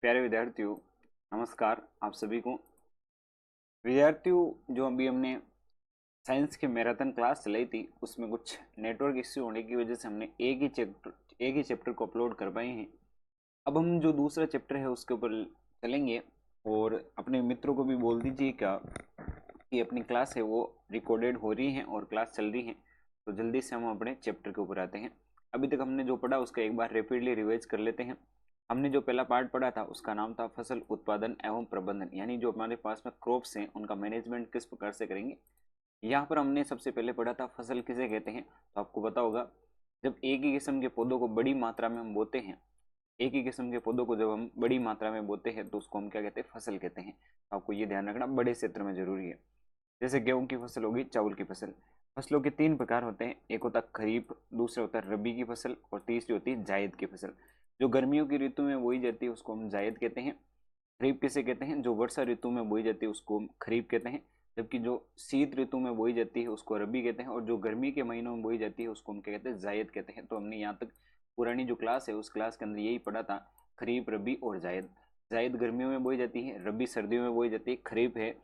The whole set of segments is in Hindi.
प्यारे विद्यार्थियों, नमस्कार आप सभी को। विद्यार्थियों, जो अभी हमने साइंस की मैराथन क्लास चलाई थी उसमें कुछ नेटवर्क इश्यू होने की वजह से हमने एक ही चैप्टर को अपलोड कर पाए हैं। अब हम जो दूसरा चैप्टर है उसके ऊपर चलेंगे और अपने मित्रों को भी बोल दीजिए क्या कि अपनी क्लास है वो रिकॉर्डेड हो रही है और क्लास चल रही है, तो जल्दी से हम अपने चैप्टर के ऊपर आते हैं। अभी तक हमने जो पढ़ा उसका एक बार रैपिडली रिवाइज कर लेते हैं। हमने जो पहला पार्ट पढ़ा था उसका नाम था फसल उत्पादन एवं प्रबंधन, यानी जो हमारे पास में क्रॉप्स हैं उनका मैनेजमेंट किस प्रकार से करेंगे। यहाँ पर हमने सबसे पहले पढ़ा था फसल किसे कहते हैं। तो आपको पता होगा, जब एक ही किस्म के पौधों को बड़ी मात्रा में हम बोते हैं, एक ही किस्म के पौधों को जब हम बड़ी मात्रा में बोते हैं तो उसको हम क्या कहते हैं, फसल कहते हैं। तो आपको ये ध्यान रखना बड़े क्षेत्र में जरूरी है। जैसे गेहूं की फसल होगी, चावल की फसल। फसलों के तीन प्रकार होते हैं, एक होता है खरीफ, दूसरा होता है रबी की फसल और तीसरी होती है जायद की फसल। जो गर्मियों की ऋतु में बोई जाती है उसको हम जायद कहते हैं। खरीफ किसे कहते हैं, जो वर्षा ऋतु में बोई जाती है उसको हम खरीफ कहते हैं। जबकि जो शीत ऋतु में बोई जाती है उसको रबी कहते हैं और जो गर्मी के महीनों में बोई जाती है उसको हम क्या कहते हैं, जायद कहते हैं। तो हमने यहाँ तक पुरानी जो क्लास है उस क्लास के अंदर यही पढ़ा था, खरीफ रबी और जायद। जायद गर्मियों में बोई जाती है, रबी सर्दियों में बोई जाती है, खरीफ है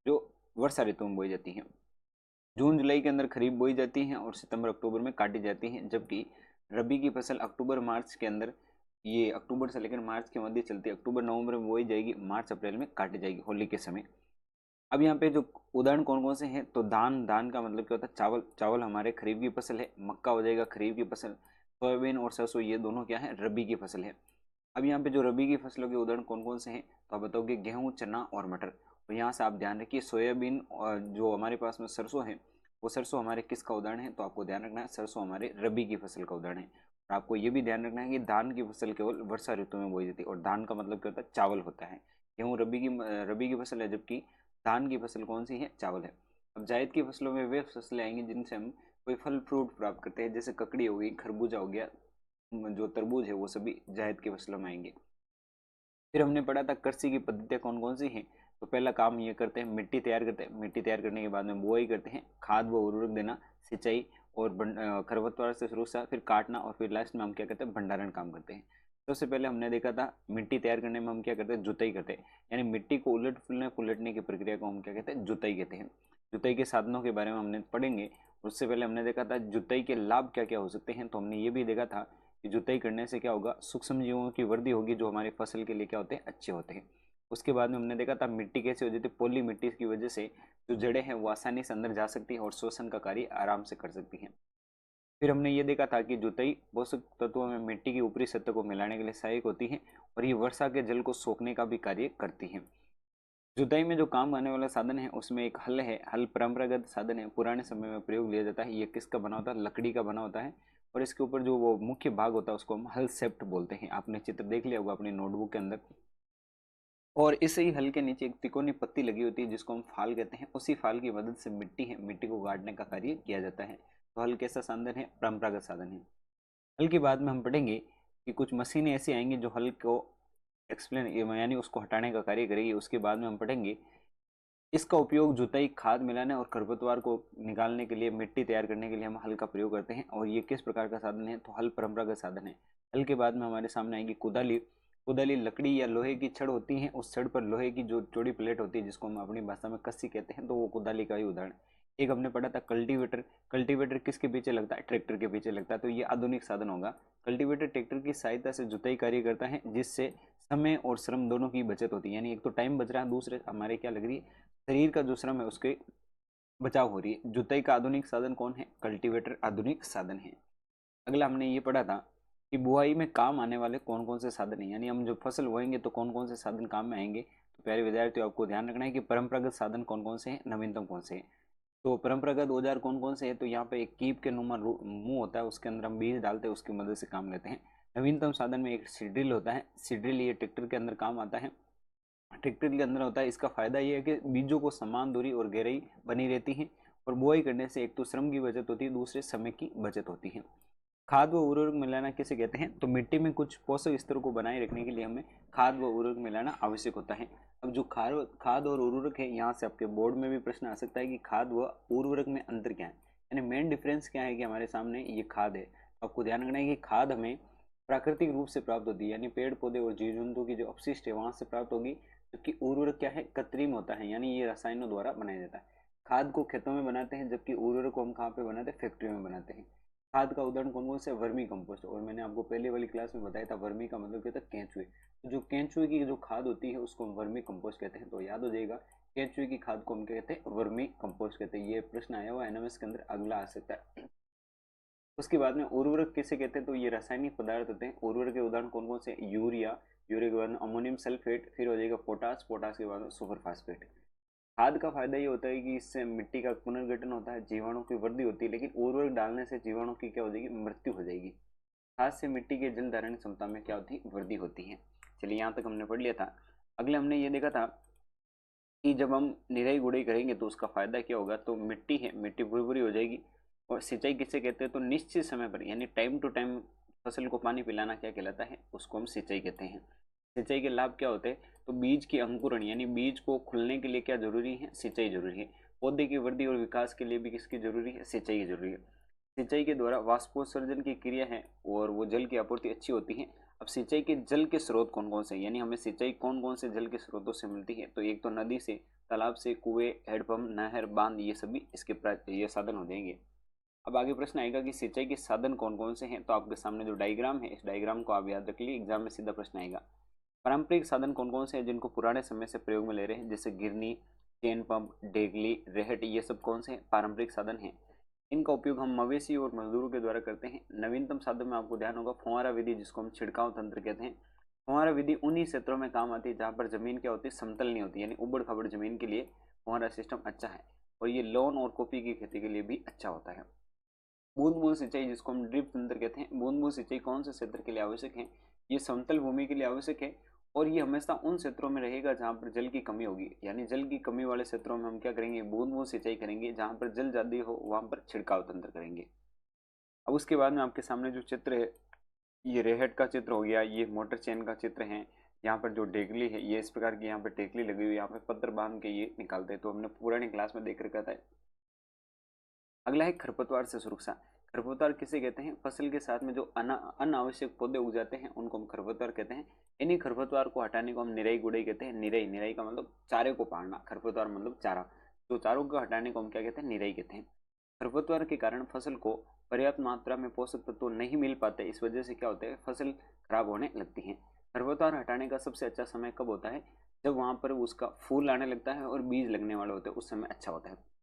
जो वर्षा ऋतु में बोई जाती है। जून जुलाई के अंदर खरीफ बोई जाती है और सितंबर अक्टूबर में काटी जाती है। जबकि रबी की फसल अक्टूबर मार्च के अंदर, ये अक्टूबर से लेकर मार्च के मध्य चलती है, अक्टूबर नवंबर में बोई जाएगी, मार्च अप्रैल में काटी जाएगी होली के समय। अब यहाँ पे जो उदाहरण कौन कौन से हैं, तो धान, धान का मतलब क्या होता है, चावल, चावल हमारे खरीफ की फसल है। मक्का हो जाएगा खरीफ की फसल। सोयाबीन और सरसों ये दोनों क्या है, रबी की फसल है। अब यहाँ पे जो रबी की फसलों के उदाहरण कौन कौन से हैं, तो आप बताओगे गेहूं, चना और मटर। और यहाँ से आप ध्यान रखिए, सोयाबीन और जो हमारे पास में सरसों है, वो सरसों हमारे किसका उदाहरण है, तो आपको ध्यान रखना है सरसों हमारे रबी की फसल का उदाहरण है। और आपको ये भी ध्यान रखना है कि धान की फसल केवल वर्षा ऋतु में बोई जाती है और धान का मतलब क्या होता है, चावल होता है। गेहूँ रबी की फसल है, जबकि धान की फसल कौन सी है, चावल है। अब जायद की फसलों में वे फसलें आएंगी जिनसे हम कोई फल फ्रूट प्राप्त करते हैं, जैसे ककड़ी हो गई, खरबूजा हो गया, जो तरबूज है वो सभी जायद की फसलों में आएंगे। फिर हमने पढ़ा था कृषि की पद्धतियाँ कौन कौन सी हैं। तो पहला काम ये करते हैं, मिट्टी तैयार करते हैं। मिट्टी तैयार करने के बाद में बुआई करते हैं, खाद व उर्वरक देना, सिंचाई और खरपतवार से शुरू से फिर काटना और फिर लास्ट में हम क्या करते हैं, भंडारण काम करते हैं। सबसे पहले हमने देखा था मिट्टी तैयार करने में हम क्या करते हैं, जुताई करते हैं। यानी मिट्टी को पुलटने की प्रक्रिया को हम क्या कहते हैं, जुताई कहते हैं। जुताई के साधनों के बारे में हमने पढ़ेंगे। उससे पहले हमने देखा था जुताई के लाभ क्या क्या हो सकते हैं। तो हमने ये भी देखा था कि जुताई करने से क्या होगा, सूक्ष्म जीवों की वृद्धि होगी जो हमारी फसल के लिए क्या होते हैं, अच्छे होते हैं। उसके बाद में हमने देखा था मिट्टी कैसे हो जाती है, पोली मिट्टी की वजह से जो जड़ें हैं वो आसानी से अंदर जा सकती हैं और शोषण का कार्य आराम से कर सकती हैं। फिर हमने ये देखा था कि जुताई पोषक तत्वों में मिट्टी की ऊपरी सतह को मिलाने के लिए सहायक होती है और ये वर्षा के जल को सोखने का भी कार्य करती है। जुताई में जो काम आने वाला साधन है उसमें एक हल है। हल परंपरागत साधन है, पुराने समय में प्रयोग लिया जाता है। ये किसका बना होता है, लकड़ी का बना होता है और इसके ऊपर जो वो मुख्य भाग होता है उसको हम हल सेप्ट बोलते हैं। आपने चित्र देख लिया होगा अपनी नोटबुक के अंदर। और इसे ही हल के नीचे एक तिकोनी पत्ती लगी होती है जिसको हम फाल कहते हैं। उसी फाल की मदद से मिट्टी को गाड़ने का कार्य किया जाता है। तो हल कैसा साधन है, परंपरागत साधन है। हल के बाद में हम पढ़ेंगे कि कुछ मशीनें ऐसी आएंगी जो हल को एक्सप्लेन यानी उसको हटाने का कार्य करेगी। उसके बाद में हम पढ़ेंगे इसका उपयोग जुताई, खाद मिलाने और खरपतवार को निकालने के लिए, मिट्टी तैयार करने के लिए हम हल का प्रयोग करते हैं। और ये किस प्रकार का साधन है, तो हल परंपरागत साधन है। हल के बाद में हमारे सामने आएगी कुदाली। कुदाली लकड़ी या लोहे की छड़ होती है, उस छड़ पर लोहे की जो चौड़ी प्लेट होती है जिसको हम अपनी भाषा में कस्सी कहते हैं, तो वो कुदाली का ही उदाहरण। एक हमने पढ़ा था कल्टीवेटर। कल्टीवेटर किसके पीछे लगता है, ट्रैक्टर के पीछे लगता है। तो ये आधुनिक साधन होगा। कल्टीवेटर ट्रैक्टर की सहायता से जुताई कार्य करता है जिससे समय और श्रम दोनों की बचत होती है। यानी एक तो टाइम बच रहा है, दूसरे हमारे क्या लग रही है, शरीर का जो श्रम है उसके बचाव हो रही है। जुताई का आधुनिक साधन कौन है, कल्टीवेटर आधुनिक साधन है। अगला हमने ये पढ़ा था कि बुआई में काम आने वाले कौन कौन से साधन हैं, यानी हम जो फसल बोएंगे तो कौन कौन से साधन काम में आएंगे। तो प्यारे विद्यार्थियों, आपको ध्यान रखना है कि परंपरागत साधन कौन कौन से हैं, नवीनतम कौन से हैं। तो परंपरागत औजार कौन कौन से हैं, तो यहाँ पे एक कीप के नुमा मुंह होता है, उसके अंदर हम बीज डालते हैं, उसकी मदद से काम लेते हैं। नवीनतम साधन में एक सीड्रिल होता है। सीड्रिल ये ट्रैक्टर के अंदर काम आता है, ट्रैक्टर के अंदर होता है। इसका फायदा ये है कि बीजों को समान दूरी और गहराई बनी रहती है और बुआई करने से एक तो श्रम की बचत होती है, दूसरे समय की बचत होती है। खाद व उर्वरक मिलाना किसे कहते हैं, तो मिट्टी में कुछ पोषक स्तरों को बनाए रखने के लिए हमें खाद व उर्वरक मिलाना आवश्यक होता है। अब जो खाद और उर्वरक है, यहाँ से आपके बोर्ड में भी प्रश्न आ सकता है कि खाद व उर्वरक में अंतर क्या है, यानी मेन डिफरेंस क्या है कि हमारे सामने ये खाद है। आपको ध्यान रखना है कि खाद हमें प्राकृतिक रूप से प्राप्त होती है, यानी पेड़ पौधे और जीव जंतु की जो अपशिष्ट है वहां से प्राप्त होगी। जबकि उर्वरक क्या है, कृत्रिम होता है, यानी ये रसायनों द्वारा बनाया जाता है। खाद को खेतों में बनाते हैं, जबकि उर्वरक को हम कहाँ पे बनाते हैं, फैक्ट्री में बनाते हैं। खाद का उदाहरण कौन कौन से, वर्मी कंपोस्ट, और मैंने आपको पहले वाली क्लास में बताया था वर्मी का मतलब क्या था, केंचुए। तो जो केंचुए की जो खाद होती है उसको हम वर्मी कंपोस्ट कहते हैं, तो याद हो जाएगा केंचुए की खाद को हम क्या कहते हैं, वर्मी कंपोस्ट कहते हैं। ये प्रश्न आया हुआ एनएमएस के अंदर, अगला आ सकता है। उसके बाद में उर्वरक किसे कहते हैं, तो ये रासायनिक पदार्थ होते हैं। उर्वरक के उदाहरण कौन कौन से, यूरिया, यूरिया के बाद में अमोनियम सल्फेट, फिर हो जाएगा पोटास, पोटास के बाद में सुपर फास्फेट। खाद का फायदा ये होता है कि इससे मिट्टी का पुनर्गठन होता है, जीवाणु की वृद्धि होती है, लेकिन उर्वरक डालने से जीवाणु की क्या हो जाएगी, मृत्यु हो जाएगी। खाद से मिट्टी के जल धारण क्षमता में क्या होती है, वृद्धि होती है। चलिए यहाँ तक हमने पढ़ लिया था। अगले हमने ये देखा था कि जब हम निराई गुड़ाई करेंगे तो उसका फायदा क्या होगा, तो मिट्टी है, मिट्टी भुरभुरी हो जाएगी। और सिंचाई किसे कहते हैं, तो निश्चित समय पर यानी टाइम टू टाइम फसल को पानी पिलाना क्या कहलाता है, उसको हम सिंचाई कहते हैं। सिंचाई के लाभ क्या होते हैं, तो बीज की अंकुरण यानी बीज को खुलने के लिए क्या जरूरी है, सिंचाई जरूरी है। पौधे की वृद्धि और विकास के लिए भी किसकी जरूरी है, सिंचाई की जरूरी है। सिंचाई के द्वारा वाष्पोत्सर्जन की क्रिया है और वो जल की आपूर्ति अच्छी होती है। अब सिंचाई के जल के स्रोत कौन कौन से, यानी हमें सिंचाई कौन कौन से जल के स्रोतों से मिलती है, तो एक तो नदी से, तालाब से, कुएं, हैंडपंप, नहर, बांध, ये सभी इसके ये साधन हो जाएंगे। अब आगे प्रश्न आएगा कि सिंचाई के साधन कौन कौन से हैं, तो आपके सामने जो डायग्राम है इस डायग्राम को आप याद रख लीजिए, एग्जाम में सीधा प्रश्न आएगा। पारंपरिक साधन कौन कौन से हैं जिनको पुराने समय से प्रयोग में ले रहे हैं, जैसे गिरनी, चेन पंप, डेगली, रेहट, ये सब कौन से पारंपरिक साधन हैं। इनका उपयोग हम मवेशी और मजदूरों के द्वारा करते हैं। नवीनतम साधन में आपको ध्यान होगा फुहारा विधि, जिसको हम छिड़काव तंत्र कहते हैं। फुहारा विधि उन्हीं क्षेत्रों में काम आती है जहाँ पर जमीन क्या होती है, समतल नहीं होती, यानी उबड़ खाबड़ जमीन के लिए फुहारा सिस्टम अच्छा है। और ये लॉन और कॉफी की खेती के लिए भी अच्छा होता है। बूंद बूंद सिंचाई, जिसको हम ड्रिप तंत्र कहते हैं, बूंद बूंद सिंचाई कौन से क्षेत्र के लिए आवश्यक है, ये समतल भूमि के लिए आवश्यक है। और ये हमेशा उन क्षेत्रों में रहेगा जहाँ पर जल की कमी होगी, यानी जल की कमी वाले क्षेत्रों में हम क्या करेंगे, बूंद बूंद सिंचाई करेंगे। जहाँ पर जल ज्यादा हो वहाँ पर छिड़काव तंत्र करेंगे। अब उसके बाद में आपके सामने जो चित्र है, ये रेहट का चित्र हो गया, ये मोटर चैन का चित्र है। यहाँ पर जो डेगली है, ये इस प्रकार की यहाँ पर टेकली लगी हुई है, यहाँ पे पत्र बांध के ये निकालते हैं, तो हमने पुरानी क्लास में देख रखा था। अगला है खरपतवार से सुरक्षा। खरपतवार किसे कहते हैं, फसल के साथ में जो अनावश्यक पौधे उग जाते हैं उनको हम खरपतवार कहते हैं। इन्हीं खरपतवार को हटाने को हम निराई गुड़ाई कहते हैं। निराई, निराई का मतलब चारे को पाड़ना, खरपतवार मतलब चारा, तो चारों को हटाने को हम क्या कहते हैं, निराई कहते हैं। खरपतवार के कारण फसल को पर्याप्त मात्रा में पोषक तत्व नहीं मिल पाते, इस वजह से क्या होता है, फसल खराब होने लगती है। खरपतवार हटाने का सबसे अच्छा समय कब होता है, जब वहां पर उसका फूल आने लगता है और बीज लगने वाले होते हैं, उस समय अच्छा होता है।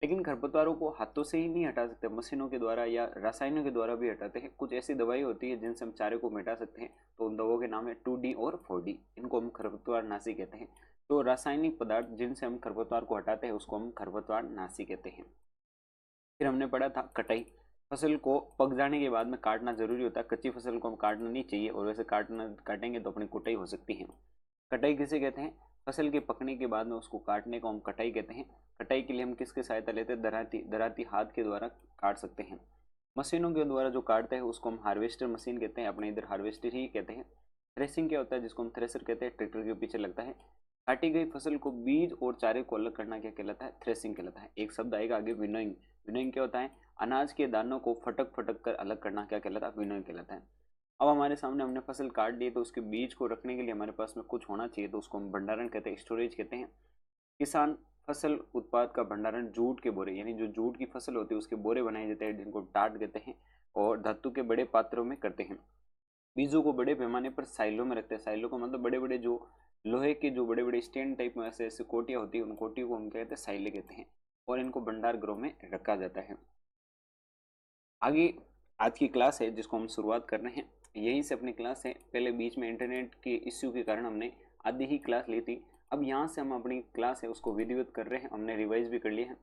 लेकिन खरपतवारों को हाथों से ही नहीं हटा सकते, मशीनों के द्वारा या रसायनों के द्वारा भी हटाते हैं। कुछ ऐसी दवाई होती है जिनसे हम चारे को मिटा सकते हैं, तो उन दवाओं के नाम है 2D और 4D, इनको हम खरपतवार नाशी कहते हैं। तो रासायनिक पदार्थ जिनसे हम खरपतवार को हटाते हैं उसको हम खरपतवार नाशी कहते हैं। फिर हमने पढ़ा था कटाई। फसल को पक जाने के बाद में काटना जरूरी होता है, कच्ची फसल को हम काटना नहीं चाहिए, और वैसे काटेंगे तो अपनी कुटाई हो सकती है। कटाई किसे कहते हैं, फसल के पकने के बाद में उसको काटने को हम कटाई कहते हैं। कटाई के लिए हम किसकी सहायता लेते हैं, दराती, दराती हाथ के द्वारा काट सकते हैं। मशीनों के द्वारा जो काटते हैं उसको हम हार्वेस्टर मशीन कहते हैं, अपने इधर हार्वेस्टर ही कहते हैं। थ्रेसिंग क्या होता है, जिसको हम थ्रेसर कहते हैं, ट्रैक्टर के पीछे लगता है। काटी गई फसल को बीज और चारे को अलग करना क्या कहलाता है, थ्रेसिंग कहलाता है। एक शब्द आएगा आगे, विनोइंग। विनोइंग क्या होता है, अनाज के दानों को फटक फटक कर अलग करना क्या कहलाता है, विनोइंग कहलाता है। अब हमारे सामने हमने फसल काट ली, तो उसके बीज को रखने के लिए हमारे पास में कुछ होना चाहिए, तो उसको हम भंडारण कहते हैं, स्टोरेज कहते हैं। किसान फसल उत्पाद का भंडारण जूट के बोरे, यानी जो जूट की फसल होती है उसके बोरे बनाए जाते हैं, जिनको टाट कहते हैं, और धातु के बड़े पात्रों में करते हैं। बीजों को बड़े पैमाने पर साइलों में रखते हैं। साइलों का मतलब बड़े बड़े जो लोहे के जो बड़े बड़े स्टैंड टाइप में ऐसे ऐसे कोटियां होती है, उन कोटियों को हम कहते हैं साइले कहते हैं, और इनको भंडार गृह में रखा जाता है। आगे आज की क्लास है जिसको हम शुरुआत कर रहे हैं, यहीं से अपनी क्लास है। पहले बीच में इंटरनेट के इश्यू के कारण हमने आधी ही क्लास ली थी, अब यहाँ से हम अपनी क्लास है उसको विधिवत कर रहे हैं, हमने रिवाइज भी कर लिया है।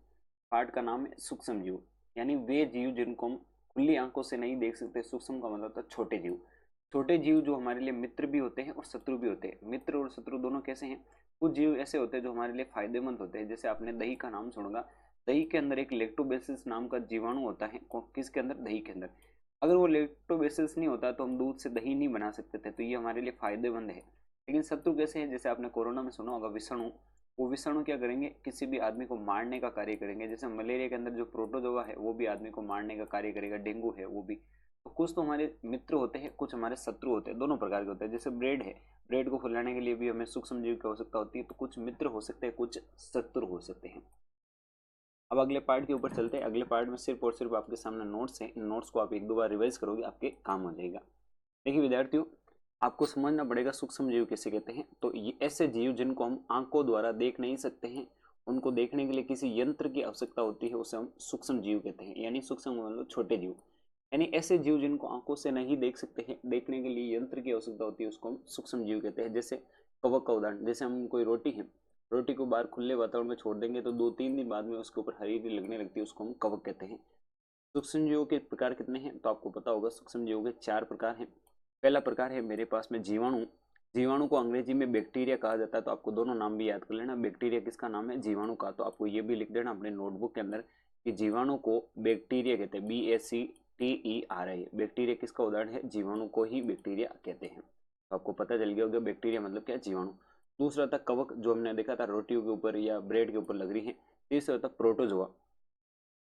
पाठ का नाम है सूक्ष्म जीव, यानी वे जीव जिनको हम खुली आंखों से नहीं देख सकते। सूक्ष्म का मतलब होता है छोटे जीव। छोटे जीव जो हमारे लिए मित्र भी होते हैं और शत्रु भी होते हैं। मित्र और शत्रु दोनों कैसे हैं, कुछ जीव ऐसे होते हैं जो हमारे लिए फायदेमंद होते हैं, जैसे आपने दही का नाम सुनोगा। दही के अंदर एक लैक्टोबैसिलस नाम का जीवाणु होता है, किसके अंदर, दही के अंदर। अगर वो लैक्टोबैसिलस नहीं होता तो हम दूध से दही नहीं बना सकते थे, तो ये हमारे लिए फायदेमंद है। लेकिन शत्रु कैसे हैं, जैसे आपने कोरोना में सुना होगा विषाणु, वो विषाणु क्या करेंगे, किसी भी आदमी को मारने का कार्य करेंगे। जैसे मलेरिया के अंदर जो प्रोटोजोआ है वो भी आदमी को मारने का कार्य करेगा, डेंगू है वो भी। तो कुछ तो हमारे मित्र होते हैं, कुछ हमारे शत्रु होते हैं, दोनों प्रकार के होते हैं। जैसे ब्रेड है, ब्रेड को फुलाने के लिए भी हमें सूक्ष्म जीव की आवश्यकता होती है, तो कुछ मित्र हो सकते हैं, कुछ शत्रु हो सकते हैं। अब अगले पार्ट के ऊपर चलते हैं। अगले पार्ट में सिर्फ और सिर्फ आपके सामने नोट्स हैं, इन नोट्स को आप एक दो बार रिवाइज करोगे, आपके काम हो जाएगा। देखिए विद्यार्थियों, आपको समझना पड़ेगा सूक्ष्म जीव किसे कहते हैं। तो ये ऐसे जीव जिनको हम आंखों द्वारा देख नहीं सकते हैं, उनको देखने के लिए किसी यंत्र की आवश्यकता होती है, उसे हम सूक्ष्म जीव कहते हैं। यानी सूक्ष्म मतलब छोटे जीव, यानी ऐसे जीव जिनको आंखों से नहीं देख सकते हैं, देखने के लिए यंत्र की आवश्यकता होती है, उसको हम सूक्ष्म जीव कहते हैं। जैसे कवक का उदाहरण, जैसे हम कोई रोटी है, रोटी को बाहर खुले वातावरण में छोड़ देंगे तो 2-3 दिन बाद में उसके ऊपर हरी लगने लगती है, उसको हम कवक कहते हैं। सूक्ष्म जीवों के प्रकार कितने हैं, तो आपको पता होगा सूक्ष्म जीवों के 4 प्रकार हैं। पहला प्रकार है मेरे पास में जीवाणु। जीवाणु को अंग्रेजी में बैक्टीरिया कहा जाता है, तो आपको दोनों नाम भी याद कर लेना। बैक्टीरिया किसका नाम है, जीवाणु का। तो आपको ये भी लिख देना अपने नोटबुक के अंदर कि जीवाणु को बैक्टीरिया कहते हैं, BACTERIA। बैक्टीरिया किसका उदाहरण है, जीवाणु को ही बैक्टीरिया कहते हैं। तो आपको पता चल गया होगा बैक्टीरिया मतलब क्या, जीवाणु। दूसरा था कवक, जो हमने देखा था रोटियों के ऊपर या ब्रेड के ऊपर लग रही है। तीसरा था प्रोटोजोआ।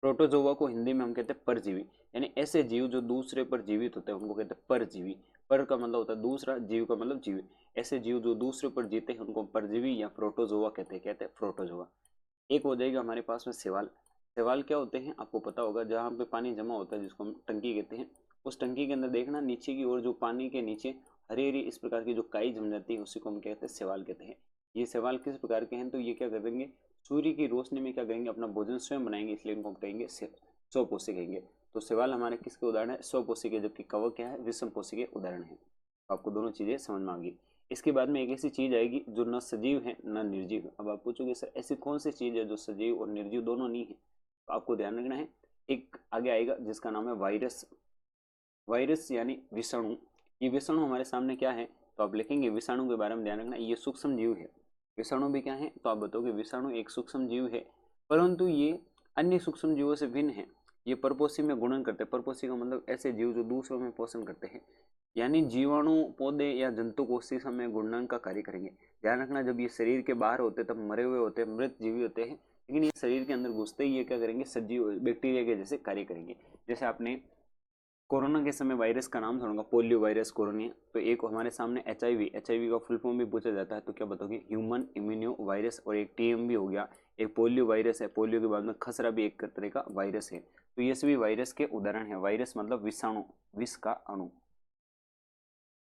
प्रोटोजोआ को हिंदी में हम कहते हैं परजीवी, यानी ऐसे जीव जो दूसरे पर जीवित होते हैं उनको कहते हैं परजीवी। पर का मतलब होता है दूसरा, जीव का मतलब जीव। ऐसे जीव जो दूसरे पर जीते हैं उनको परजीवी या प्रोटोजोआ कहते हैं प्रोटोजोआ। एक हो जाएगा हमारे पास में शैवाल। शैवाल क्या होते हैं, आपको पता होगा, जहाँ पे पानी जमा होता है जिसको हम टंकी कहते हैं, उस टंकी के अंदर देखना नीचे की ओर जो पानी के नीचे हरी हरी इस प्रकार की जो काई जम जाती है, उसी को हम कहते हैं शैवाल कहते हैं। ये शैवाल किस प्रकार के हैं, तो ये क्या कर देंगे, सूर्य की रोशनी में क्या करेंगे, अपना भोजन स्वयं बनाएंगे, इसलिए इनको हम कहेंगे स्वपोषी कहेंगे। तो शैवाल हमारे किसके उदाहरण है, स्वपोषी के, जबकि कवक क्या है, विषमपोषी के उदाहरण है। आपको दोनों चीजें समझ में आ गई। इसके बाद में एक ऐसी चीज आएगी जो न सजीव है न निर्जीव है। अब आप पूछोगे सर ऐसी कौन सी चीज है जो सजीव और निर्जीव दोनों नहीं है, तो आपको ध्यान रखना है, एक आगे आएगा जिसका नाम है वायरस। वायरस यानी विषाणु। ये विषाणु हमारे सामने क्या है, तो आप लिखेंगे विषाणु के बारे में ध्यान रखना, ये सूक्ष्म जीव है। विषाणु भी क्या है, तो आप बताओगे विषाणु एक सूक्ष्म जीव है, परंतु ये अन्य सूक्ष्म जीवों से भिन्न है। ये परपोषी में गुणन करते हैं। परपोषी का मतलब ऐसे जीव जो दूसरों में पोषण करते हैं, यानी जीवाणु पौधे या जंतु कोशिका में गुणन का कार्य करेंगे। ध्यान रखना, जब ये शरीर के बाहर होते तब मरे हुए होते हैं, मृत जीवी होते हैं, लेकिन ये शरीर के अंदर घुसते ही ये क्या करेंगे, सजीव बैक्टीरिया के जैसे कार्य करेंगे। जैसे आपने कोरोना के समय वायरस का नाम सुना, पोलियो वायरस, कोरोनिया। तो एक हमारे सामने एच आई वी का फुल फॉर्म भी पूछा जाता है, तो क्या बताओगे, ह्यूमन इम्यूनो वायरस। और एक TMV हो गया, एक पोलियो वायरस है, पोलियो के बाद में खसरा भी एक तरह का वायरस है। तो ये सभी वायरस के उदाहरण है। वायरस मतलब विषाणु, विष का अणु।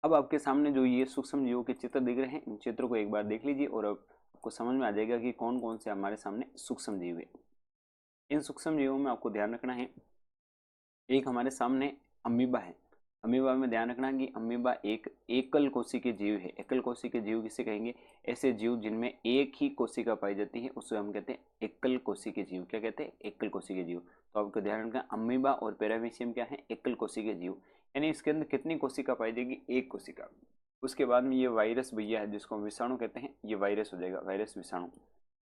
अब आपके सामने जो ये सूक्ष्म जीवों के चित्र दिख रहे हैं, इन चित्रों को एक बार देख लीजिए और अब आपको समझ में आ जाएगा कि कौन कौन से हमारे सामने सूक्ष्म जीव है। इन सूक्ष्म जीवों में आपको ध्यान रखना है, एक हमारे सामने अमीबा है। अमीबा में ध्यान रखना कि अमीबा एक एकल कोशिकीय जीव है। एकल कोशिकीय जीव किसे कहेंगे, ऐसे जीव जिनमें एक ही कोशिका पाई जाती है उसे हम कहते हैं एकल कोशिकीय जीव। क्या कहते हैं, एकल कोशिकीय जीव। तो आपको ध्यान रखना, अमीबा और पैरामीशियम क्या है, एकल कोशिकीय जीव, यानी इसके अंदर कितनी कोशिका पाई जाएगी, एक कोशिका। उसके बाद में ये वायरस भैया है जिसको हम विषाणु कहते हैं, ये वायरस हो जाएगा, वायरस विषाणु।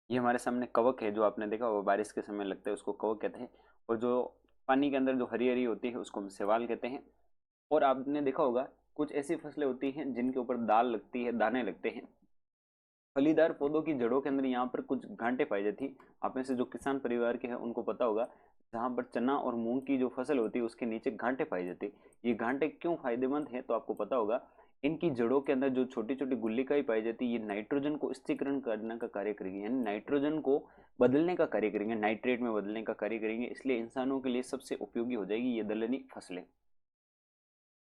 ये हमारे सामने कवक है, जो आपने देखा वो बारिश के समय लगता है, उसको कवक कहते हैं। और जो पानी के अंदर जो हरी हरी होती है उसको हम शैवाल कहते हैं। और आपने देखा होगा कुछ ऐसी फसलें होती हैं जिनके ऊपर दाल लगती है, दाने लगते हैं। फलीदार पौधों की जड़ों के अंदर यहाँ पर कुछ गांठें पाई जाती है। आप में से जो किसान परिवार के हैं उनको पता होगा, जहाँ पर चना और मूंग की जो फसल होती है उसके नीचे गांठें पाई जाती है। ये गांठें क्यों फायदेमंद है, तो आपको पता होगा, इनकी जड़ों के अंदर जो छोटी छोटी गुल्लिकाएं पाई जाती है, ये नाइट्रोजन को स्थिरीकरण करने का कार्य करेगी, यानी नाइट्रोजन को बदलने का कार्य करेंगे, नाइट्रेट में बदलने का कार्य करेंगे। इसलिए इंसानों के लिए सबसे उपयोगी हो जाएगी ये दलहनी फसलें।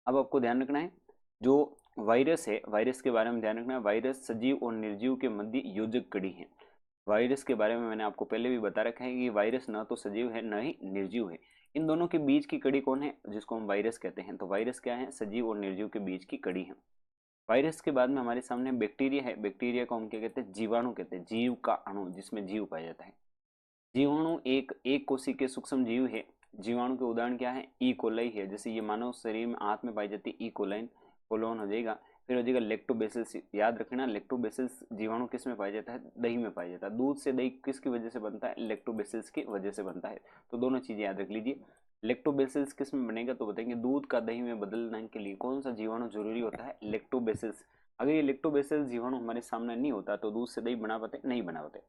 अब आपको ध्यान रखना है, जो वायरस है, वायरस के बारे में ध्यान रखना है। वायरस सजीव और निर्जीव के मध्य योजक कड़ी है। वायरस के बारे में मैंने आपको पहले भी बता रखा है कि वायरस ना तो सजीव है ना ही निर्जीव है। इन दोनों के बीच की कड़ी कौन है, जिसको हम वायरस कहते हैं। तो वायरस क्या है, सजीव और निर्जीव के बीच की कड़ी है। वायरस के बाद में हमारे सामने बैक्टीरिया है। बैक्टीरिया को हम क्या कहते हैं, जीवाणु कहते हैं, जीव का अणु जिसमें जीव पाया जाता है। जीवाणु एक कोशिकीय सूक्ष्म जीव है। जीवाणु के उदाहरण क्या है, ई कोलाई है, जैसे ये मानव शरीर में आंत में पाई जाती है, ई कोलाइन, कोलोन हो जाएगा। फिर हो जाएगा लेक्टोबेसिलस। याद रखना, लेक्टोबेसिलस जीवाणु किस में पाया जाता है, दही में पाया जाता है। दूध से दही किसकी वजह से बनता है, लेक्टोबेसिलस की वजह से बनता है। तो दोनों चीजें याद रख लीजिए। लेक्टोबेसिलस किस में बनेगा, तो बताएंगे दूध का दही में बदलने के लिए कौन सा जीवाणु जरूरी होता है, लेक्टोबेसिलस। अगर ये लेक्टोबेसिलस जीवाणु हमारे सामने नहीं होता तो दूध से दही बना पाते, नहीं बना पाते।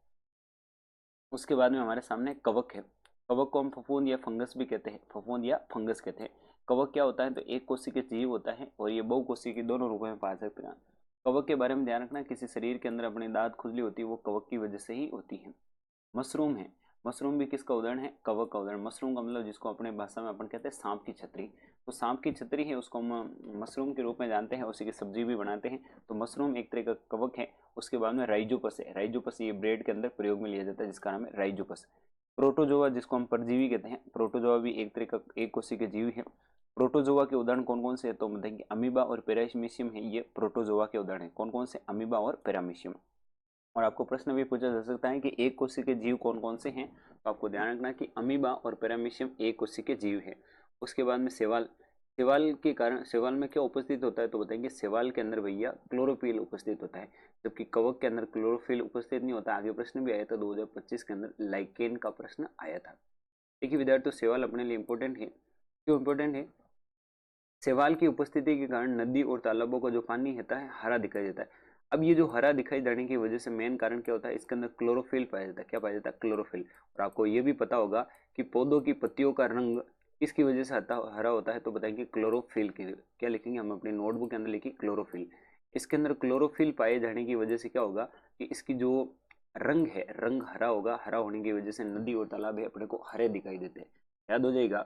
उसके बाद में हमारे सामने कवक है। कवक को हम फफूंद या फंगस भी कहते हैं, फफूंद या फंगस कहते हैं। कवक क्या होता है, तो एक कोशिकीय जीव होता है और ये बहुकोशिकीय दोनों रूपों में पा सकते हैं। कवक के बारे में ध्यान रखना, किसी शरीर के अंदर अपने दांत खुजली होती है वो कवक की वजह से ही होती है। मशरूम है, मशरूम भी किसका उदाहरण है, कवक का उदाहरण। मशरूम का मतलब जिसको अपने भाषा में अपन कहते हैं सांप की छतरी, तो सांप की छतरी है उसको हम मशरूम के रूप में जानते हैं, उसी की सब्जी भी बनाते हैं। तो मशरूम एक तरह का कवक है। उसके बाद में राइजोपस है, राइजोपस ये ब्रेड के अंदर प्रयोग में लिया जाता है जिसका नाम है राइजोपस। प्रोटोजोआ जिसको हम परजीवी कहते हैं, प्रोटोजोआ भी एक तरह का एक कोशिकीय जीव है। प्रोटोजोआ के उदाहरण कौन कौन से है, तो बताएंगे अमीबा और पैरामीशियम है, ये प्रोटोजोआ के उदाहरण है। कौन कौन से, अमीबा और पैरामीशियम। और आपको प्रश्न भी पूछा जा सकता है कि एक कोशिकीय जीव कौन कौन से हैं, तो आपको ध्यान रखना कि अमीबा और पैरामीशियम एक कोशिकीय जीव है। उसके बाद में सेवाल, सेवाल के कारण, सेवाल में क्या उपस्थित होता है, तो बताएंगे सेवाल के अंदर भैया क्लोरोफिल उपस्थित होता है, जबकि कवक के अंदर क्लोरोफिल उपस्थित नहीं होता। आगे प्रश्न भी आया था 2025 के अंदर, लाइकेन का प्रश्न आया था। देखिए विद्यार्थियों, सेवाल अपने लिए इंपॉर्टेंट है। क्यों इंपॉर्टेंट है, शैवाल की उपस्थिति के कारण नदी और तालाबों का जो पानी होता है हरा दिखाई देता है। अब ये जो हरा दिखाई देने की वजह से मेन कारण क्या होता है, इसके अंदर क्लोरोफिल पाया जाता है। क्या पाया जाता है, क्लोरोफिल। और आपको ये भी पता होगा कि पौधों की पत्तियों का रंग किसकी वजह से हरा होता है, तो बताएंगे क्लोरोफिल के। क्या लिखेंगे हम अपनी नोटबुक के अंदर, लिखिए क्लोरोफिल। इसके अंदर क्लोरोफिल पाए जाने की वजह से क्या होगा कि इसकी जो रंग है, रंग हरा होगा। हरा होने की वजह से नदी और तालाब है अपने को हरे दिखाई देते हैं। याद हो जाएगा।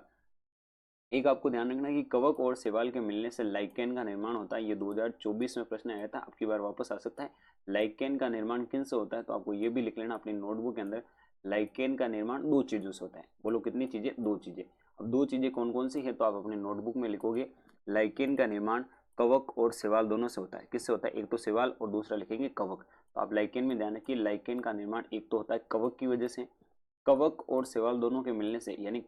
एक आपको ध्यान रखना है कि कवक और शैवाल के मिलने से लाइकेन का निर्माण होता है। ये 2024 में प्रश्न आया था, आपकी बार वापस आ सकता है। लाइकेन का निर्माण किन से होता है, तो आपको ये भी लिख लेना अपनी नोटबुक के अंदर। लाइकेन का निर्माण दो चीजों से होता है। बोलो कितनी चीजें, दो चीजें। अब दो चीजें कौन कौन सी है, तो आप अपने नोटबुक में लिखोगे लाइकेन का निर्माण कवक और शैवाल दोनों से होता है। किससे होता है, एक तो शैवाल और दूसरा लिखेंगे कवक। तो आप लाइकेन में ध्यान रखिए, लाइकेन का निर्माण एक तो होता है कवक की वजह से, कवक और शैवाल दोनों के मिलने से, यानी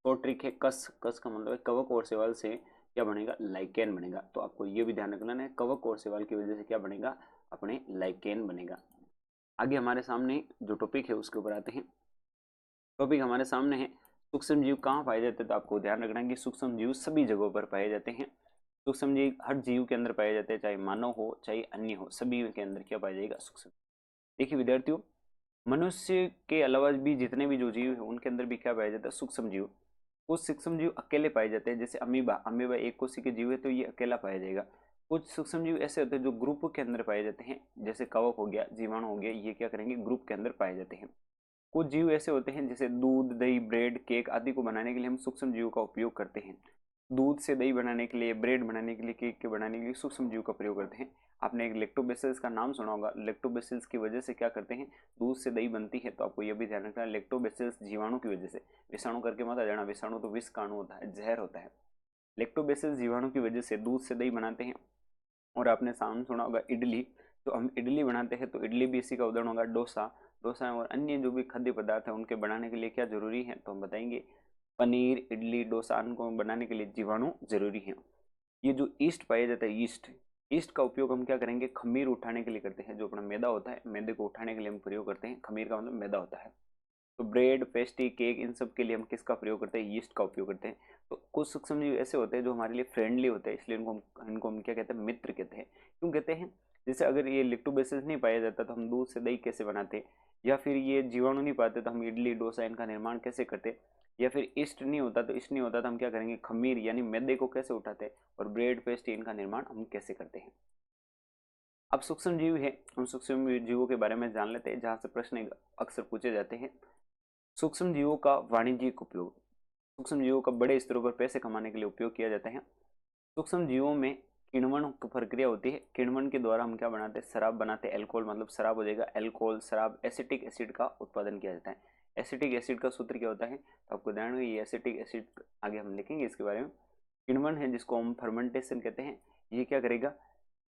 तो ट्रिक है कस, कस का मतलब है कवक और शैवाल से क्या बनेगा, लाइकेन बनेगा। तो आपको ये भी ध्यान रखना है, कवक और शैवाल की वजह से क्या बनेगा, अपने लाइकेन बनेगा। आगे हमारे सामने जो टॉपिक है उसके ऊपर आते हैं। टॉपिक हमारे सामने है सूक्ष्म जीव कहाँ पाए जाते हैं, तो आपको ध्यान रखना है कि सूक्ष्म जीव सभी जगहों पर पाए जाते हैं। सूक्ष्म जीव हर जीव के अंदर पाए जाते हैं, चाहे मानव हो चाहे अन्य हो, सभी के अंदर क्या पाया जाएगा, सूक्ष्म। देखिए विद्यार्थियों, मनुष्य के अलावा भी जितने भी जो जीव है उनके अंदर भी क्या पाया जाता है, सूक्ष्म जीव। कुछ सूक्ष्म जीव अकेले पाए जाते हैं, जैसे अमीबा, अमीबा एक कोशिकीय के जीव है तो ये अकेला पाया जाएगा। कुछ सूक्ष्म जीव ऐसे होते हैं जो ग्रुप के अंदर पाए जाते हैं, जैसे कवक हो गया, जीवाणु हो गया, ये क्या करेंगे, ग्रुप के अंदर पाए जाते हैं। कुछ जीव ऐसे होते हैं जैसे दूध, दही, ब्रेड, केक आदि को बनाने के लिए हम सूक्ष्म जीवों का उपयोग करते हैं। दूध से दही बनाने के लिए, ब्रेड बनाने के लिए, केक के बनाने के लिए सूक्ष्म जीव का प्रयोग करते हैं। आपने एक लेक्टोबैसिलस का नाम सुना होगा, लेक्टोबैसिलस की वजह से क्या करते हैं, दूध से दही बनती है। तो आपको यह भी ध्यान रखना है, लेक्टोबैसिलस जीवाणु की वजह से, विषाणु करके मत आ जाना, विषाणु तो विष काणु होता है, जहर होता है। लेक्टोबैसिलस जीवाणु की वजह से दूध से दही बनाते हैं। और आपने नाम सुना होगा इडली, तो हम इडली बनाते हैं तो इडली भी इसी का उदाहरण होगा। डोसा, डोसा और अन्य जो भी खाद्य पदार्थ है उनके बनाने के लिए क्या जरूरी है, तो हम बताएंगे पनीर, इडली, डोसा को बनाने के लिए जीवाणु जरूरी है। ये जो ईस्ट पाया जाता है, ईस्ट, ईस्ट का उपयोग हम क्या करेंगे, खमीर उठाने के लिए करते हैं। जो अपना मैदा होता है, मैदे को उठाने के लिए हम प्रयोग करते हैं। खमीर का मतलब मैदा होता है। तो ब्रेड, पेस्ट्री, केक, इन सब के लिए हम किसका प्रयोग करते हैं, यीस्ट का उपयोग करते हैं। तो कुछ सूक्ष्म जीव ऐसे होते हैं जो हमारे लिए फ्रेंडली होते हैं, इसलिए इनको हम क्या कहते हैं, मित्र कहते हैं। क्यों कहते हैं, जैसे अगर ये लेक्टोबैसिलस नहीं पाया जाता तो हम दूध से दही कैसे बनाते, या फिर ये जीवाणु नहीं पाते तो हम इडली, डोसा इनका निर्माण कैसे करते, या फिर ईस्ट नहीं होता तो ईस्ट नहीं होता तो हम क्या करेंगे, खमीर यानी मैदे को कैसे उठाते, और ब्रेड, पेस्ट्री इनका निर्माण हम कैसे करते हैं। अब सूक्ष्म जीव है, हम सूक्ष्म जीवों के बारे में जान लेते हैं, जहां से प्रश्न अक्सर पूछे जाते हैं। सूक्ष्म जीवों का वाणिज्यिक उपयोग, सूक्ष्म जीवों का बड़े स्तरों पर पैसे कमाने के लिए उपयोग किया जाता है। सूक्ष्म जीवों में किण्वन की प्रक्रिया होती है। किण्वन के द्वारा हम क्या बनाते हैं, शराब बनाते हैं। एल्कोहल मतलब शराब हो जाएगा, एल्कोहल, शराब। एसिटिक एसिड का उत्पादन किया जाता है। एसिटिक एसिड का सूत्र क्या होता है, तो आपको ध्यान रखिए, ये एसिटिक एसिड आगे हम लिखेंगे इसके बारे में। किण्वन है जिसको हम फर्मेंटेशन कहते हैं, ये क्या करेगा,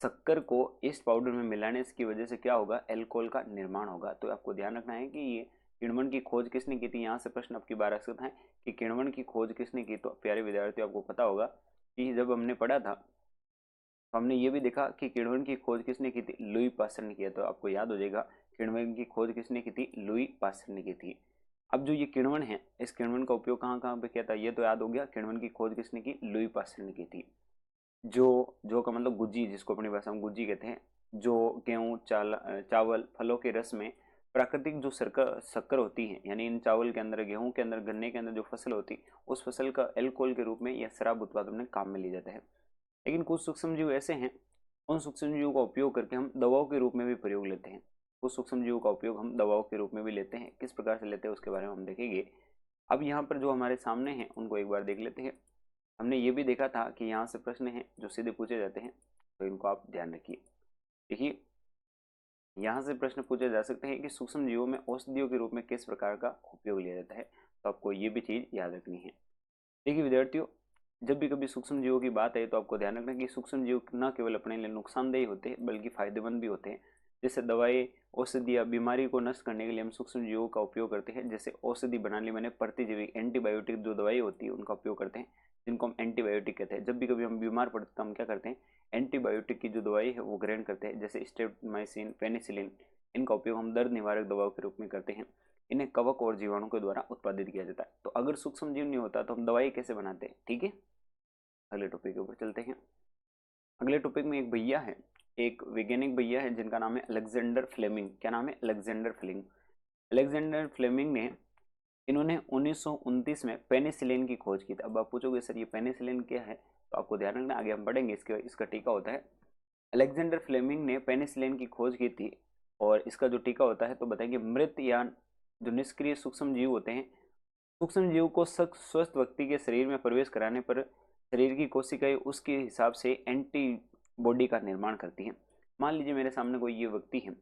शक्कर को ईस्ट पाउडर में मिलाने की वजह से क्या होगा, एल्कोहल का निर्माण होगा। तो आपको ध्यान रखना है कि ये किण्वन की खोज किसने की थी, यहाँ से प्रश्न आपकी बार आ सकता है कि किण्वन की खोज किसने की। तो प्यारे विद्यार्थियों, आपको पता होगा कि जब हमने पढ़ा था तो हमने ये भी देखा कि किण्वन की खोज किसने की थी, लुई पास्टर ने किया। तो आपको याद हो जाएगा किण्वन की खोज किसने की थी, लुई पास्टर ने की थी। अब जो ये किण्वन है, इस किण्वन का उपयोग कहाँ कहाँ पे किया था, ये तो याद हो गया। किण्वन की खोज किसने की, लुई पास्टर ने की थी। जो का मतलब गुज्जी, जिसको अपनी भाषा में गुज्जी कहते हैं, जो गेहूँ, चावल, फलों के रस में प्राकृतिक जो शक्कर होती है, यानी इन चावल के अंदर, गेहूं के अंदर, गन्ने के अंदर जो फसल होती है, उस फसल का अल्कोहल के रूप में या शराब उत्पादन में काम में लिया जाता है। लेकिन कुछ सूक्ष्म जीव ऐसे हैं, उन सूक्ष्म जीवों का उपयोग करके हम दवाओं के रूप में भी प्रयोग लेते हैं। कुछ सूक्ष्म जीवों का उपयोग हम दवाओं के रूप में भी लेते हैं। किस प्रकार से लेते हैं उसके बारे में हम देखेंगे। अब यहाँ पर जो हमारे सामने हैं उनको एक बार देख लेते हैं। हमने ये भी देखा था कि यहाँ से प्रश्न हैं जो सीधे पूछे जाते हैं, तो इनको आप ध्यान रखिए। देखिए, यहाँ से प्रश्न पूछे जा सकते हैं कि सूक्ष्म जीवों में औषधियों के रूप में किस प्रकार का उपयोग लिया जाता है, तो आपको ये भी चीज़ याद रखनी है। देखिए विद्यार्थियों, जब भी कभी सूक्ष्म जीवों की बात है तो आपको ध्यान रखना कि सूक्ष्म जीव न केवल अपने लिए नुकसानदेही होते हैं बल्कि फायदेमंद भी होते हैं। जैसे दवाई, औषधि या बीमारी को नष्ट करने के लिए हम सूक्ष्म जीवों का उपयोग करते हैं। जैसे औषधि बनाने में प्रतिजैविक एंटीबायोटिक जो दवाई होती है उनका उपयोग करते हैं, जिनको हम एंटीबायोटिक कहते हैं। जब भी कभी हम बीमार पड़ते हैं तो हम क्या करते हैं, एंटीबायोटिक की जो दवाई है वो ग्रहण करते हैं। जैसे स्ट्रेप्टोमाइसिन, पेनिसिलिन, इनका उपयोग हम दर्द निवारक दवाओं के रूप में करते हैं। इन्हें कवक और जीवाणु के द्वारा उत्पादित किया जाता है। तो अगर सूक्ष्म जीव नहीं होता तो हम दवाई कैसे बनाते हैं, ठीक है। अगले टॉपिक के ऊपर चलते हैं। अगले टॉपिक में एक भैया है, एक वैज्ञानिक भैया है जिनका नाम है अलेक्जेंडर फ्लेमिंग। क्या नाम है, अलेक्जेंडर फ्लेमिंग। अलेक्जेंडर फ्लेमिंग ने, इन्होंने 1929 में पेनिसिलिन की खोज की थी। अब आप पूछोगे सर ये पेनिसिलिन क्या है, तो आपको ध्यान रखना, आगे हम पढ़ेंगे इसका टीका होता है। अलेक्जेंडर फ्लेमिंग ने पेनिसिलिन की खोज की थी और इसका जो टीका होता है तो बताएंगे, मृत या जो निष्क्रिय सूक्ष्म जीव होते हैं, सूक्ष्म जीव को स्वस्थ व्यक्ति के शरीर में प्रवेश कराने पर शरीर की कोशिकाएं उसके हिसाब से एंटीबॉडी का निर्माण करती हैं। मान लीजिए मेरे सामने कोई ये व्यक्ति है,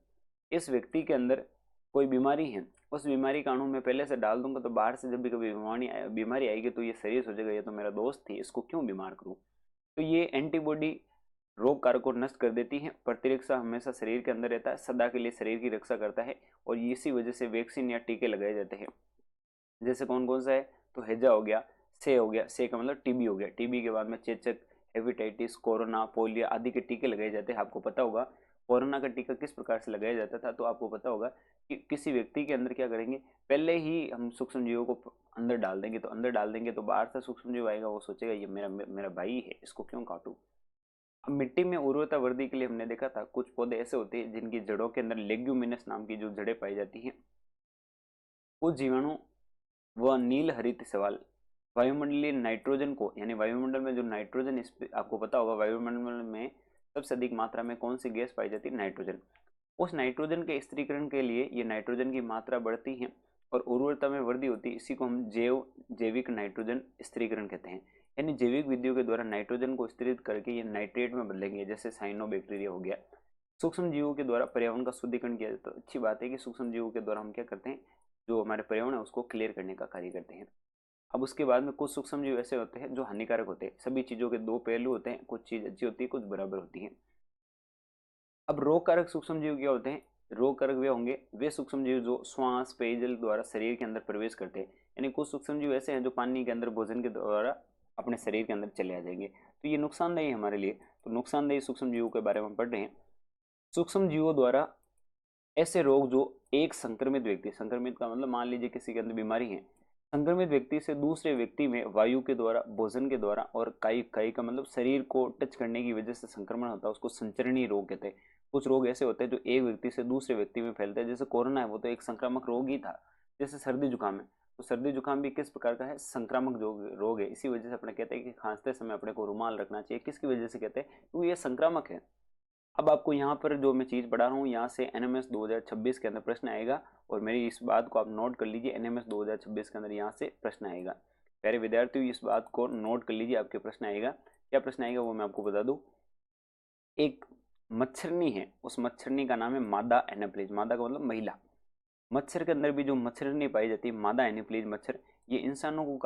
इस व्यक्ति के अंदर कोई बीमारी है, उस बीमारी का अणु मैं पहले से डाल दूंगा तो बाहर से जब भी कभी बीमारी आएगी तो ये शरीर सोचेगा ये तो मेरा दोस्त थी, इसको क्यों बीमार करूं। तो ये एंटीबॉडी रोग कारक को नष्ट कर देती है। प्रतिरक्षा हमेशा शरीर के अंदर रहता है, सदा के लिए शरीर की रक्षा करता है और इसी वजह से वैक्सीन या टीके लगाए जाते हैं। जैसे कौन कौन सा है, तो हैजा हो गया, से हो गया, से का मतलब टीबी हो गया, टीबी के बाद में चेचक, हेपेटाइटिस, कोरोना, पोलियो आदि के टीके लगाए जाते हैं। आपको पता होगा कोरोना का टीका किस प्रकार से लगाया जाता था, तो आपको पता होगा कि किसी व्यक्ति के अंदर क्या करेंगे, पहले ही हम सूक्ष्म जीवों को अंदर डाल देंगे, तो अंदर डाल देंगे तो बाहर से सूक्ष्म जीव आएगा, वो सोचेगा ये मेरा मेरा भाई है, इसको क्यों काटूं। अब मिट्टी में उर्वरता वृद्धि के लिए हमने देखा था कुछ पौधे ऐसे होते हैं जिनकी जड़ों के अंदर लेग्यूमिनस नाम की जो जड़ें पाई जाती हैं, कुछ जीवाणु व नील हरित सवाल वायुमंडलीय नाइट्रोजन को, यानी वायुमंडल में जो नाइट्रोजन, आपको पता होगा वायुमंडल में सबसे अधिक मात्रा में कौन सी गैस पाई जाती है, नाइट्रोजन। उस नाइट्रोजन के स्थिरीकरण के लिए ये नाइट्रोजन की मात्रा बढ़ती है और उर्वरता में वृद्धि होती है। इसी को हम जैविक नाइट्रोजन स्थिरीकरण कहते हैं। यानी जैविक विधियों के द्वारा नाइट्रोजन को स्थिरित करके ये नाइट्रेट में बदलेंगे, जैसे साइनोबैक्टीरिया हो गया। सूक्ष्म जीवों के द्वारा पर्यावरण का शुद्धिकरण किया जाता है। तो अच्छी बात है कि सूक्ष्म जीवों के द्वारा हम क्या करते हैं, जो हमारे पर्यावरण है उसको क्लियर करने का कार्य करते हैं। अब उसके बाद में कुछ सूक्ष्म जीव ऐसे होते हैं जो हानिकारक होते हैं। सभी चीजों के दो पहलू होते हैं, कुछ चीज अच्छी होती है, कुछ बराबर होती है। अब रोग कारक सूक्ष्म जीव क्या होते हैं, रोग कारक वे होंगे वे सूक्ष्म जीव जो श्वास, पेयजल द्वारा शरीर के अंदर प्रवेश करते हैं। यानी कुछ सूक्ष्म जीव ऐसे हैं जो पानी के अंदर भोजन के द्वारा अपने शरीर के अंदर चले आ जाएंगे, तो ये नुकसानदेही है हमारे लिए। तो नुकसानदेही सूक्ष्म जीवों के बारे में हम पढ़ रहे हैं। सूक्ष्म जीवों द्वारा ऐसे रोग जो एक संक्रमित व्यक्ति, संक्रमित का मतलब मान लीजिए किसी के अंदर बीमारी है, संक्रमित व्यक्ति से दूसरे व्यक्ति में वायु के द्वारा, भोजन के द्वारा और काई काई का मतलब शरीर को टच करने की वजह से संक्रमण होता है, उसको संचरणीय रोग कहते हैं। कुछ रोग ऐसे होते हैं जो एक व्यक्ति से दूसरे व्यक्ति में फैलते हैं। जैसे कोरोना है वो तो एक संक्रामक रोग ही था। जैसे सर्दी जुकाम है, तो सर्दी जुकाम भी किस प्रकार का है, संक्रामक रोग है। इसी वजह से अपने कहते हैं कि खांसते समय अपने को रुमाल रखना चाहिए। किसकी वजह से कहते हैं, क्योंकि ये संक्रामक है। अब आपको यहाँ पर जो मैं चीज़ पढ़ा रहा हूँ यहाँ से एनएमएस 2026 के अंदर प्रश्न आएगा, और मेरी इस बात को आप नोट कर लीजिए, एनएमएस 2026 के अंदर यहाँ से प्रश्न आएगा। प्यारे विद्यार्थियों इस बात को नोट कर लीजिए, आपके प्रश्न आएगा। क्या प्रश्न आएगा वो मैं आपको बता दूँ। एक मच्छरनी है, उस मच्छरनी का नाम है मादा एनाप्लिज। मादा का मतलब महिला। मच्छर के अंदर भी जो मच्छरनी पाई जाती है मादा एनाप्लिज मच्छर, ये इंसानों को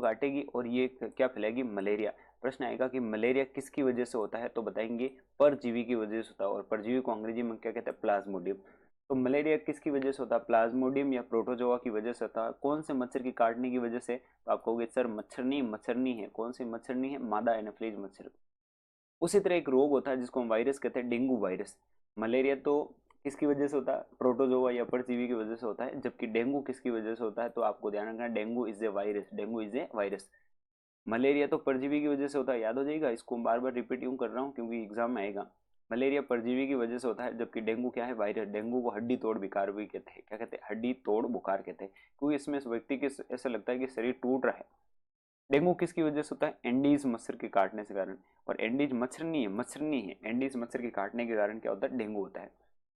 काटेगी और ये क्या फैलाएगी, मलेरिया। प्रश्न आएगा कि मलेरिया किसकी वजह से होता है, तो बताएंगे परजीवी की वजह से होता है। और परजीवी को अंग्रेजी में क्या कहते हैं, प्लाज्मोडियम। तो मलेरिया किसकी वजह से होता है, प्लाज्मोडियम या प्रोटोजोआ की वजह से होता है। कौन से मच्छर की काटने की वजह से, तो आप कहोगे सर मच्छरनी है। कौन सी मच्छरनी है, मादा एनाप्लिज मच्छर। उसी तरह एक रोग होता है जिसको हम वायरस कहते हैं, डेंगू वायरस। मलेरिया तो किसकी वजह से होता है, प्रोटोजोआ या परजीवी की वजह से होता है, जबकि डेंगू किसकी वजह से होता है, तो आपको ध्यान रखना dengue is a virus, dengue is a virus. Malaria तो परजीवी की वजह से होता है, याद हो जाएगा। इसको बार बार रिपीट यूं कर रहा हूँ क्योंकि एग्जाम में आएगा। मलेरिया परजीवी की वजह से होता है, जबकि डेंगू क्या है, वायरस। डेंगू को हड्डी तोड़ बुखार भी कहते हैं। क्या कहते हैं? हड्डी तोड़ बुखार कहते हैं, क्योंकि इसमें इस व्यक्ति के ऐसा लगता है कि शरीर टूट रहा है। डेंगू किसकी वजह से होता है? एंडीज मच्छर के काटने से कारण। और एंडीज मच्छर नहीं है, मच्छर नहीं है, एंडीज मच्छर के काटने के कारण क्या होता है? डेंगू होता है।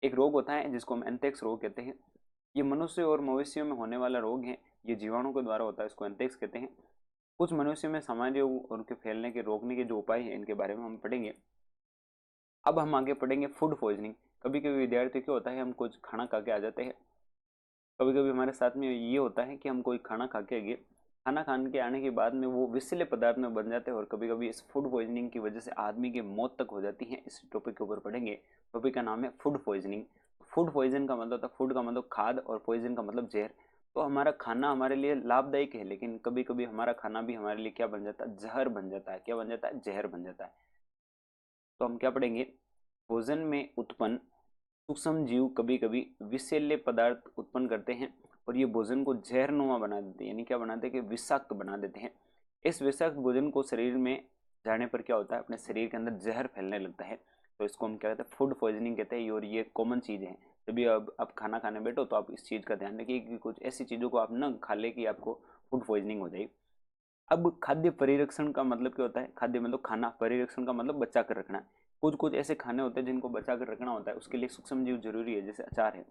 एक रोग होता है जिसको हम एंथ्रेक्स रोग कहते हैं। ये मनुष्य और मवेशियों में होने वाला रोग है। ये जीवाणु के द्वारा होता है, इसको एंथ्रेक्स कहते हैं। कुछ मनुष्य में सामान्य रोग और उनके फैलने के रोकने के जो उपाय हैं, इनके बारे में हम पढ़ेंगे। अब हम आगे पढ़ेंगे फूड पॉइजनिंग। कभी कभी विद्यार्थी क्या होता है, हम कुछ खाना खा के आ जाते हैं। कभी कभी हमारे साथ में ये होता है कि हम कोई खाना खा के गए, खाना खाने के आने के बाद में वो विषैले पदार्थ में बन जाते हैं, और कभी कभी इस फूड पॉइजनिंग की वजह से आदमी की मौत तक हो जाती है। इस टॉपिक के ऊपर पढ़ेंगे। टॉपिक का नाम है फूड पॉइजनिंग। फूड पॉइजन का मतलब था, फूड का मतलब खाद और पॉइजन का मतलब जहर। तो हमारा खाना हमारे लिए लाभदायक है, लेकिन कभी कभी हमारा खाना भी हमारे लिए क्या बन जाता है? जहर बन जाता है। क्या बन जाता है? जहर बन जाता है। तो हम क्या पढ़ेंगे? भोजन में उत्पन्न सूक्ष्म जीव कभी कभी विषैले पदार्थ उत्पन्न करते हैं, और ये भोजन को जहरनुमा बना देते हैं, यानी क्या बनाते हैं कि विषाक्त बना देते हैं। इस विषाक्त भोजन को शरीर में जाने पर क्या होता है? अपने शरीर के अंदर जहर फैलने लगता है। तो इसको हम क्या कहते हैं? फूड पॉइजनिंग कहते हैं। और ये कॉमन चीज़ है। जब भी अब आप खाना खाने बैठो तो आप इस चीज़ का ध्यान रखिए कि कुछ ऐसी चीज़ों को आप न खा ले कि आपको फूड पॉइजनिंग हो जाए। अब खाद्य परिरक्षण का मतलब क्या होता है? खाद्य मतलब खाना, परिरक्षण का मतलब बचा कर रखना। कुछ कुछ ऐसे खाने होते हैं जिनको बचा कर रखना होता है, उसके लिए सूक्ष्म जीव जरूरी है, जैसे अचार है।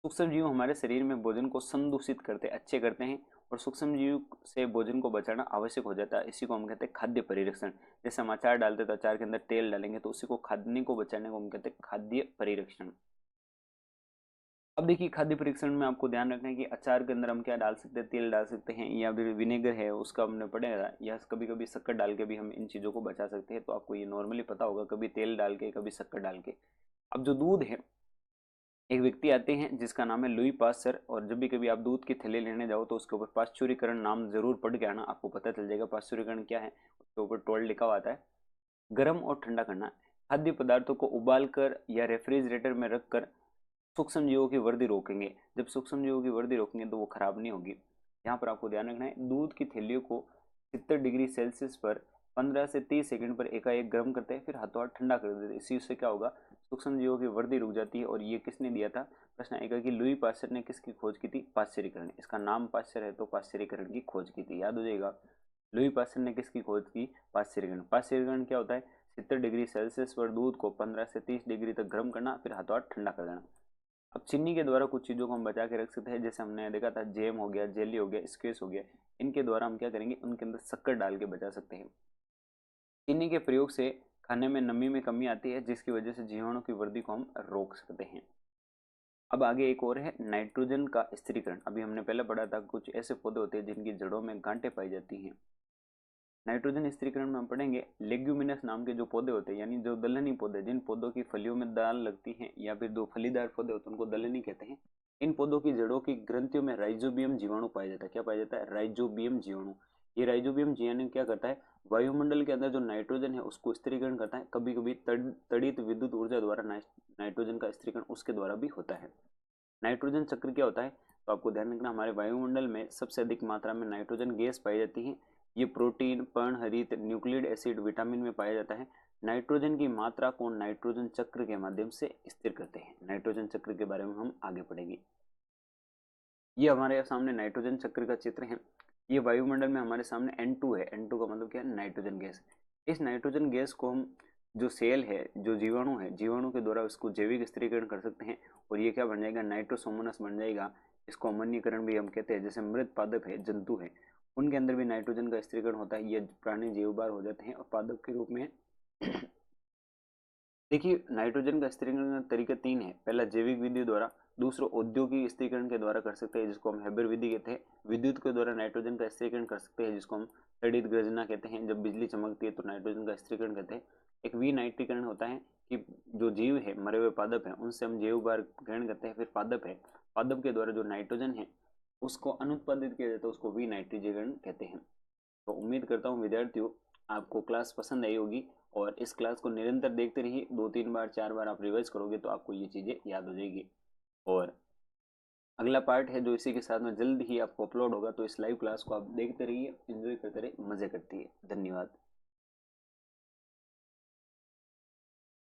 सूक्ष्म जीव हमारे शरीर में भोजन को संदूषित करते, अच्छे करते हैं, और सूक्ष्म जीव से भोजन को बचाना आवश्यक हो जाता है। इसी को हम कहते हैं खाद्य परिरक्षण। जैसे हम अचार डालते तो अचार के अंदर तेल डालेंगे, तो उसी को खाद्य को बचाने को हम कहते हैं खाद्य परिरक्षण। अब देखिए, खाद्य परीक्षण में आपको ध्यान रखना है कि अचार के अंदर हम क्या डाल सकते हैं? तेल डाल सकते हैं, या फिर विनेगर है उसका हमने पढ़ेगा, या कभी कभी शक्कर डाल के भी हम इन चीज़ों को बचा सकते हैं। तो आपको ये नॉर्मली पता होगा, कभी तेल डाल के कभी शक्कर डाल के। अब जो दूध है, एक व्यक्ति आते हैं जिसका नाम है लुई पास्चर, और जब भी कभी आप दूध की थैली लेने जाओ तो उसके ऊपर पाश्चुरीकरण नाम जरूर पढ़ के आना, आपको पता चल जाएगा पाश्चुरीकरण क्या है। उसके ऊपर टोल्ड लिखा हुआ आता है। गर्म और ठंडा करना, खाद्य पदार्थों को उबाल कर या रेफ्रिजरेटर में रखकर सूक्ष्म जीवों की वृद्धि रोकेंगे। जब सूक्ष्म जीवों की वृद्धि रोकेंगे तो वो खराब नहीं होगी। यहाँ पर आपको ध्यान रखना है, दूध की थैलियों को 70 डिग्री सेल्सियस पर 15 से 30 सेकंड पर एकाएक गर्म करते हैं, फिर हाथों हाथ ठंडा कर देते हैं। इसी से क्या होगा? सूक्ष्म जीवों की वृद्धि रुक जाती है। और ये किसने दिया था? प्रश्न आएगा कि लुई पास्चर ने किसकी खोज की थी? पाश्चरीकरण। इसका नाम पाश्चर है तो पाश्चरीकरण की खोज की थी, याद हो जाएगा। लुई पास्चर ने किसकी खोज की? पाश्चरीकरण। पाश्चरीकरण क्या होता है? 70 डिग्री सेल्सियस पर दूध को 15 से 30 डिग्री तक गर्म करना, फिर हाथों हाथ ठंडा कर देना। अब चीनी के द्वारा कुछ चीज़ों को हम बचा के रख सकते हैं, जैसे हमने देखा था जैम हो गया, जेली हो गया, स्क्वेश हो गया। इनके द्वारा हम क्या करेंगे? उनके अंदर शक्कर डाल के बचा सकते हैं। चीनी के प्रयोग से खाने में नमी में कमी आती है, जिसकी वजह से जीवाणु की वृद्धि को हम रोक सकते हैं। अब आगे एक और है नाइट्रोजन का स्थिरीकरण। अभी हमने पहले पढ़ा था कुछ ऐसे पौधे होते हैं जिनकी जड़ों में गांठें पाई जाती हैं। नाइट्रोजन स्थिरीकरण में हम पढ़ेंगे लेग्यूमिनस नाम के जो पौधे होते हैं, यानी जो दलहनी पौधे, जिन पौधों की फलियों में दाल लगती है, या फिर जो फलीदार पौधे होते हैं उनको दलहनी कहते हैं। इन पौधों की जड़ों की ग्रंथियों में राइजोबियम जीवाणु पाया जाता है। क्या पाया जाता है? राइजोबियम जीवाणु। ये राइजोबियम जीवाणु क्या करता है? वायुमंडल के अंदर जो नाइट्रोजन है उसको स्थिरीकरण करता है। कभी कभी तड़ित विद्युत ऊर्जा द्वारा नाइट्रोजन का स्थिरीकरण उसके द्वारा भी होता है। नाइट्रोजन चक्र क्या होता है? तो आपको ध्यान रखना, हमारे वायुमंडल में सबसे अधिक मात्रा में नाइट्रोजन गैस पाई जाती है। ये प्रोटीन, पर्णहरित, न्यूक्लिक एसिड, विटामिन में पाया जाता है। नाइट्रोजन की मात्रा को नाइट्रोजन चक्र के माध्यम से स्थिर करते हैं। नाइट्रोजन चक्र के बारे में हम आगे पढ़ेंगे। ये हमारे सामने नाइट्रोजन चक्र का चित्र है। ये वायुमंडल में हमारे सामने N2 है। N2 का मतलब क्या है? Nitrogen gas. इस नाइट्रोजन गैस को हम, जो सेल है, जो जीवाणु है, जीवाणु के द्वारा उसको जैविक स्थिरीकरण कर सकते हैं, और ये क्या बन जाएगा? नाइट्रोसोमोनस बन जाएगा। इसको अमन्यीकरण भी हम कहते हैं। जैसे मृत पादप है, जंतु है, उनके अंदर भी नाइट्रोजन का स्थिरीकरण होता है। ये प्राणी जैवबार हो जाते हैं और पादप के रूप में देखिए, नाइट्रोजन का स्थिरीकरण का तरीका 3 है। पहला जैविक विधि द्वारा, दूसरा औद्योगिक स्थिरीकरण के द्वारा कर सकते हैं, जिसको हम हेबर विधि कहते हैं। विद्युत के द्वारा नाइट्रोजन का स्थिरीकरण कर सकते हैं, जिसको हम तड़ित गर्जना कहते हैं। जब बिजली चमकती है तो नाइट्रोजन का स्थिरीकरण कहते हैं। एक विनाइट्रीकरण होता है कि जो जीव है, मरे हुए पादप है, उनसे हम जैव बार ग्रहण करते हैं। फिर पादप है, पादप के द्वारा जो नाइट्रोजन है उसको अनुत्पादित किया जाता है, उसको विनाइट्रीकरण कहते हैं। तो उम्मीद करता हूँ विद्यार्थियों, आपको क्लास पसंद आई होगी, और इस क्लास को निरंतर देखते रहिए। 2-3 बार 4 बार आप रिवाइज करोगे तो आपको ये चीज़ें याद हो जाएगी। और अगला पार्ट है जो इसी के साथ में जल्द ही आपको अपलोड होगा, तो इस लाइव क्लास को आप देखते रहिए, एंजॉय करते रहिए, मजे करती है। धन्यवाद।